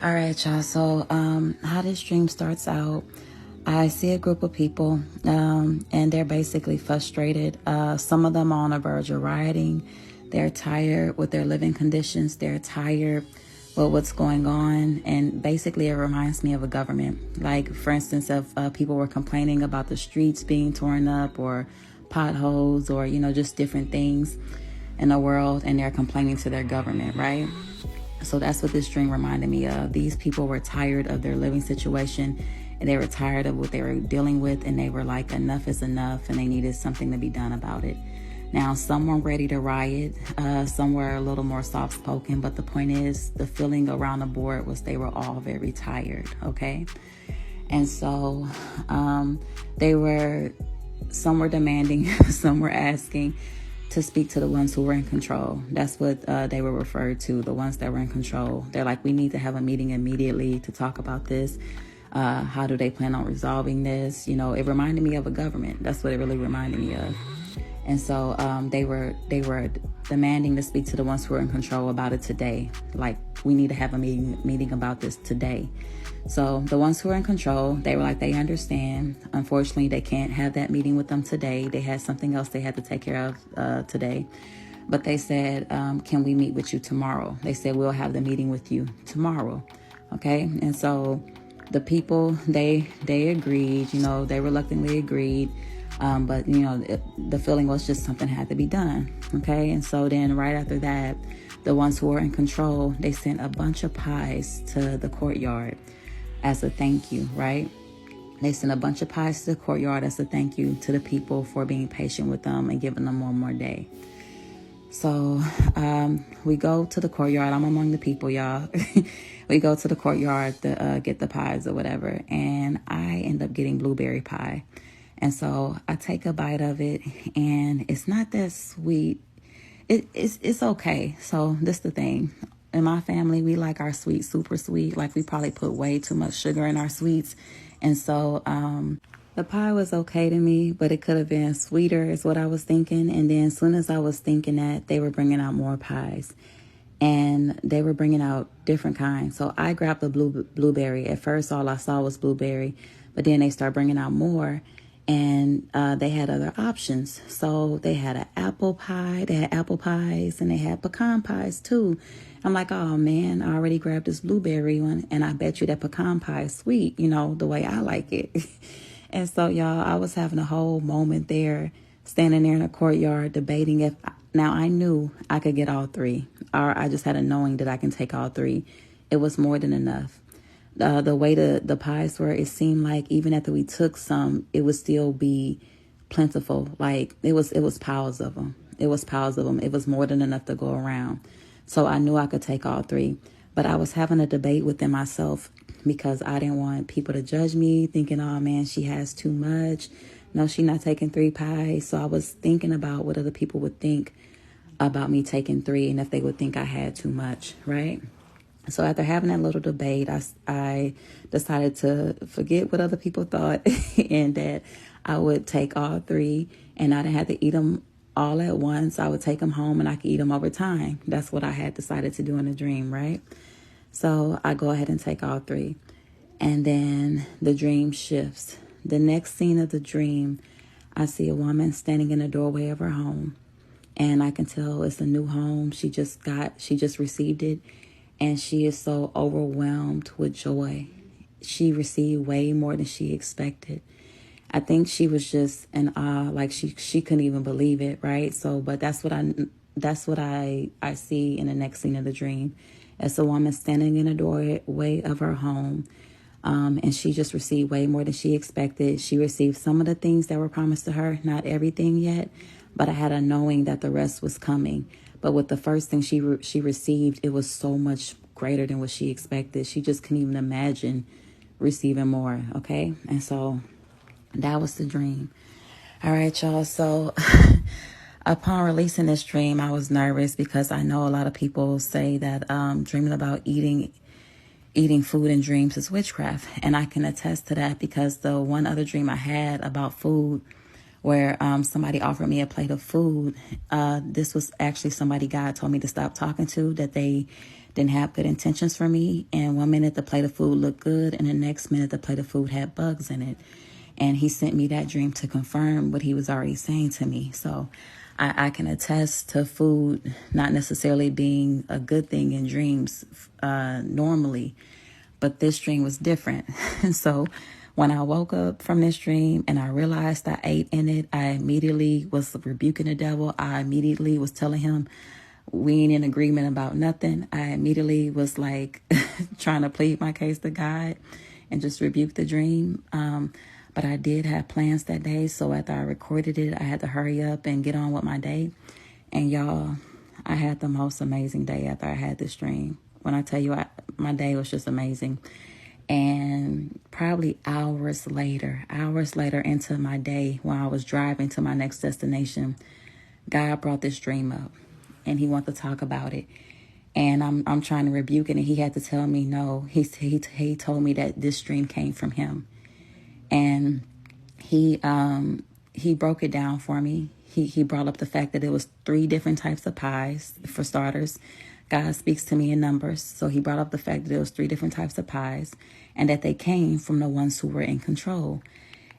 All right, y'all. So how this dream starts out, I see a group of people and they're basically frustrated. Some of them are on the verge of rioting. They're tired with their living conditions. They're tired with what's going on. And basically it reminds me of a government. Like, for instance, if people were complaining about the streets being torn up or potholes or, just different things in the world, and they're complaining to their government, right? So that's what this dream reminded me of. These people were tired of their living situation, and they were tired of what they were dealing with, and they were like, enough is enough, and they needed something to be done about it. Now, some were ready to riot, some were a little more soft-spoken, but the point is, the feeling around the board was they were all very tired, okay? And so some were demanding, some were asking to speak to the ones who were in control. That's what they were referred to, the ones that were in control. They're like, we need to have a meeting immediately to talk about this. How do they plan on resolving this? It reminded me of a government. That's what it really reminded me of. And so they were demanding to speak to the ones who were in control about it today. Like, we need to have a meeting about this today. So the ones who are in control, they were like, they understand. Unfortunately, they can't have that meeting with them today. They had something else they had to take care of today. But they said, can we meet with you tomorrow? They said, we'll have the meeting with you tomorrow. Okay. And so the people, they agreed, they reluctantly agreed. But, the feeling was just something had to be done. Okay. And so then right after that, the ones who were in control, they sent a bunch of pies to the courtyard as a thank you, right? They sent a bunch of pies to the courtyard as a thank you to the people for being patient with them and giving them one more day. So we go to the courtyard. I'm among the people, y'all. We go to the courtyard to get the pies or whatever. And I end up getting blueberry pie. And so I take a bite of it, and it's not that sweet. It's okay. So this is the thing. In my family, we like our sweets super sweet. Like, we probably put way too much sugar in our sweets. And so the pie was okay to me, but it could have been sweeter is what I was thinking. And then as soon as I was thinking that, they were bringing out more pies. And they were bringing out different kinds. So I grabbed the blueberry. At first, all I saw was blueberry. But then they started bringing out more. And they had other options. So they had an apple pie, they had apple pies, and they had pecan pies too. I'm like, oh man, I already grabbed this blueberry one, and I bet you that pecan pie is sweet, the way I like it. And so, y'all, I was having a whole moment there, standing there in the courtyard, debating if, now I knew I could get all three, or I just had a knowing that I can take all three. It was more than enough. The way the pies were, it seemed like even after we took some, it would still be plentiful. Like, it was piles of them. It was piles of them. It was more than enough to go around. So I knew I could take all three. But I was having a debate within myself because I didn't want people to judge me, thinking, oh man, she has too much. No, she's not taking 3 pies. So I was thinking about what other people would think about me taking 3, and if they would think I had too much, right? So after having that little debate, I decided to forget what other people thought and that I would take all 3, and I didn't have to eat them all at once. I would take them home and I could eat them over time. That's what I had decided to do in the dream, right? So I go ahead and take all 3. And then the dream shifts. The next scene of the dream, I see a woman standing in the doorway of her home. And I can tell it's a new home. She just received it. And she is so overwhelmed with joy. She received way more than she expected. I think she was just in awe, like she couldn't even believe it, right? So, but that's what I see in the next scene of the dream. It's a woman standing in the doorway of her home, and she just received way more than she expected. She received some of the things that were promised to her, not everything yet, but I had a knowing that the rest was coming. But with the first thing she received, it was so much greater than what she expected. She just couldn't even imagine receiving more, okay? And so that was the dream. All right, y'all. So upon releasing this dream, I was nervous because I know a lot of people say that dreaming about eating food in dreams is witchcraft. And I can attest to that because the one other dream I had about food, where somebody offered me a plate of food. This was actually somebody God told me to stop talking to, that they didn't have good intentions for me. And 1 minute the plate of food looked good, and the next minute the plate of food had bugs in it. And he sent me that dream to confirm what he was already saying to me. So I can attest to food not necessarily being a good thing in dreams normally, but this dream was different. So when I woke up from this dream and I realized I ate in it, I immediately was rebuking the devil. I immediately was telling him, we ain't in agreement about nothing. I immediately was like trying to plead my case to God and just rebuke the dream. But I did have plans that day. So after I recorded it, I had to hurry up and get on with my day. And y'all, I had the most amazing day after I had this dream. When I tell you, my day was just amazing. And probably hours later into my day, while I was driving to my next destination, God brought this dream up and he wanted to talk about it. And I'm trying to rebuke it. And he had to tell me, no, he told me that this dream came from him. And he broke it down for me. He brought up the fact that it was 3 different types of pies, for starters. God speaks to me in numbers. So he brought up the fact that there was 3 different types of pies and that they came from the ones who were in control.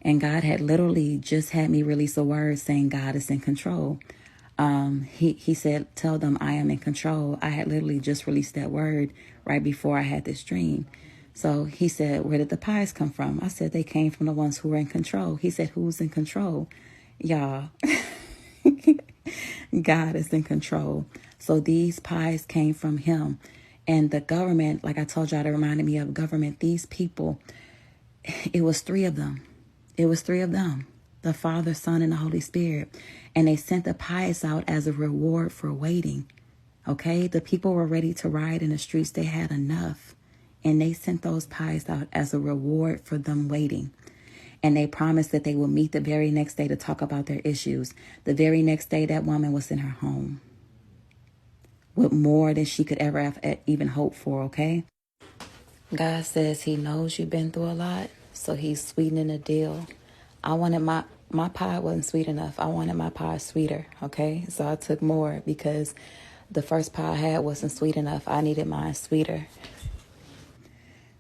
And God had literally just had me release a word saying God is in control. He said, tell them I am in control. I had literally just released that word right before I had this dream. So he said, where did the pies come from? I said, they came from the ones who were in control. He said, who's in control? Y'all, God is in control. So these pies came from him. And the government, like I told y'all, that reminded me of government. These people, it was 3 of them. It was 3 of them, the Father, Son, and the Holy Spirit. And they sent the pies out as a reward for waiting. Okay, the people were ready to ride in the streets. They had enough. And they sent those pies out as a reward for them waiting. And they promised that they will meet the very next day to talk about their issues. The very next day, that woman was in her home with more than she could ever have even hoped for, okay? God says he knows you've been through a lot, so he's sweetening the deal. I wanted my pie wasn't sweet enough. I wanted my pie sweeter, okay? So I took more because the first pie I had wasn't sweet enough. I needed mine sweeter.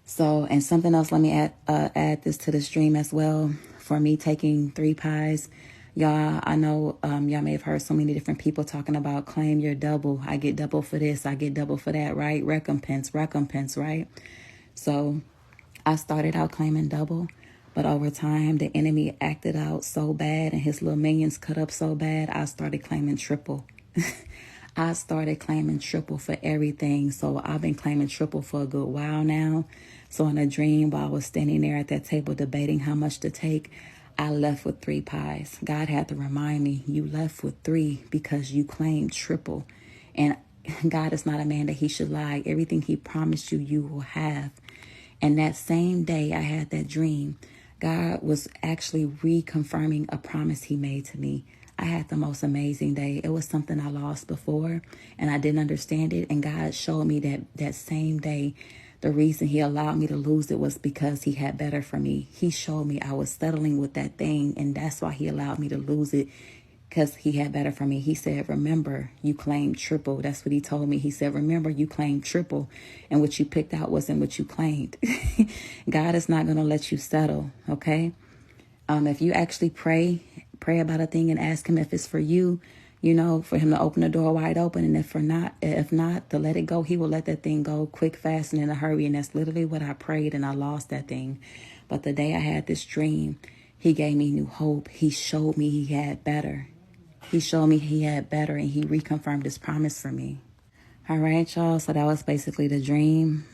So, and something else, let me add this to this dream as well. For me taking 3 pies, y'all, I know y'all may have heard so many different people talking about claim your double. I get double for this, I get double for that, right? Recompense, right? So I started out claiming double, but over time, the enemy acted out so bad and his little minions cut up so bad, I started claiming triple. I started claiming triple for everything. So I've been claiming triple for a good while now. So in a dream, while I was standing there at that table debating how much to take, I left with 3 pies. God had to remind me, you left with 3 because you claimed triple. And God is not a man that he should lie. Everything he promised you, you will have. And that same day I had that dream, God was actually reconfirming a promise he made to me. I had the most amazing day. It was something I lost before and I didn't understand it. And God showed me that same day, the reason he allowed me to lose it was because he had better for me. He showed me I was settling with that thing. And that's why he allowed me to lose it, because he had better for me. He said, remember, you claimed triple. That's what he told me. He said, remember, you claimed triple. And what you picked out wasn't what you claimed. God is not going to let you settle. Okay. If you actually pray about a thing and ask him if it's for you, for him to open the door wide open. And if not, to let it go, he will let that thing go quick, fast, and in a hurry. And that's literally what I prayed, and I lost that thing. But the day I had this dream, he gave me new hope. He showed me he had better. He showed me he had better, and he reconfirmed his promise for me. All right, y'all. So that was basically the dream.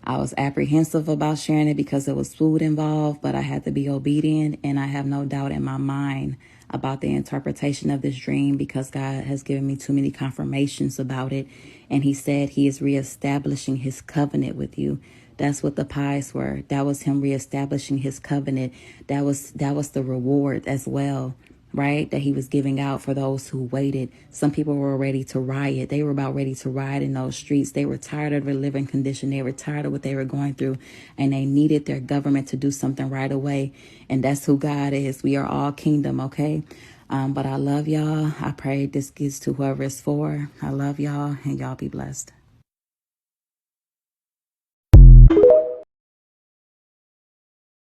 I was apprehensive about sharing it because there was food involved, but I had to be obedient. And I have no doubt in my mind about the interpretation of this dream because God has given me too many confirmations about it. And he said he is reestablishing his covenant with you. That's what the pies were. That was him reestablishing his covenant. That was the reward as well, right? That he was giving out for those who waited. Some people were ready to riot. They were about ready to riot in those streets. They were tired of their living condition. They were tired of what they were going through, and they needed their government to do something right away. And that's who God is. We are all kingdom, okay? But I love y'all. I pray this gets to whoever it's for. I love y'all, and y'all be blessed.